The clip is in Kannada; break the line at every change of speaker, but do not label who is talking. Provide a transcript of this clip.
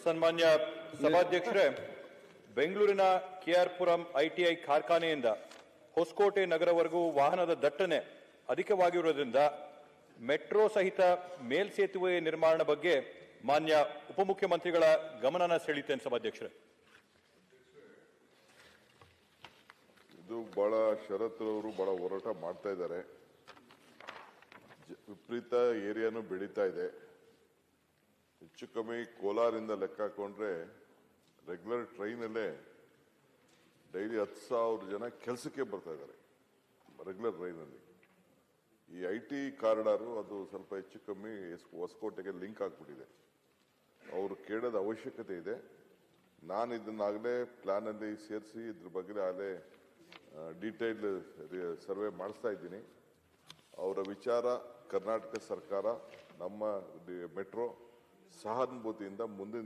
ಸನ್ಮಾನ್ಯ ಸಭಾಧ್ಯಕ್ಷರೇ, ಬೆಂಗಳೂರಿನ ಕೆಆರ್ ಪುರಂ ಐಟಿಐ ಕಾರ್ಖಾನೆಯಿಂದ ಹೊಸಕೋಟೆ ನಗರವರೆಗೂ ವಾಹನದ ದಟ್ಟಣೆ ಅಧಿಕವಾಗಿರುವುದರಿಂದ ಮೆಟ್ರೋ ಸಹಿತ ಮೇಲ್ಸೇತುವೆ ನಿರ್ಮಾಣ ಬಗ್ಗೆ ಮಾನ್ಯ ಉಪಮುಖ್ಯಮಂತ್ರಿಗಳ ಗಮನನ ಸೆಳೆಯುತ್ತೇನೆ ಸಭಾಧ್ಯಕ್ಷರೇ.
ಇದು ಬಹಳ ಶರತ್ ಅವರು ಬಹಳ ಹೋರಾಟ ಮಾಡ್ತಾ ಇದ್ದಾರೆ. ವಿಪರೀತ ಏರಿಯಾನು ಬೆಳೀತಾ ಇದೆ. ಹೆಚ್ಚು ಕಮ್ಮಿ ಕೋಲಾರಿಂದ ಲೆಕ್ಕ ಹಾಕೊಂಡ್ರೆ ರೆಗ್ಯುಲರ್ ಟ್ರೈನಲ್ಲೇ ಡೈಲಿ 10,000 ಜನ ಕೆಲಸಕ್ಕೆ ಬರ್ತಾ ಇದ್ದಾರೆ ರೆಗ್ಯುಲರ್ ಟ್ರೈನಲ್ಲಿ. ಈ ಐಟಿ ಕಾರಿಡಾರು ಅದು ಸ್ವಲ್ಪ ಹೆಚ್ಚು ಕಮ್ಮಿ ಹೊಸಕೋಟೆಗೆ ಲಿಂಕ್ ಆಗ್ಬಿಟ್ಟಿದೆ. ಅವರು ಕೇಳೋದ ಅವಶ್ಯಕತೆ ಇದೆ. ನಾನು ಇದನ್ನಾಗಲೇ ಪ್ಲಾನ್ ಅಲ್ಲಿ ಸೇರಿಸಿ ಇದ್ರ ಬಗ್ಗೆ ಆಗಲೇ ಡೀಟೇಲ್ ಸರ್ವೆ ಮಾಡಿಸ್ತಾ ಇದ್ದೀನಿ. ಅವರ ವಿಚಾರ ಕರ್ನಾಟಕ ಸರ್ಕಾರ ನಮ್ಮ ಮೆಟ್ರೋ ಸಹಾನುಭೂತಿಯಿಂದ ಮುಂದಿನ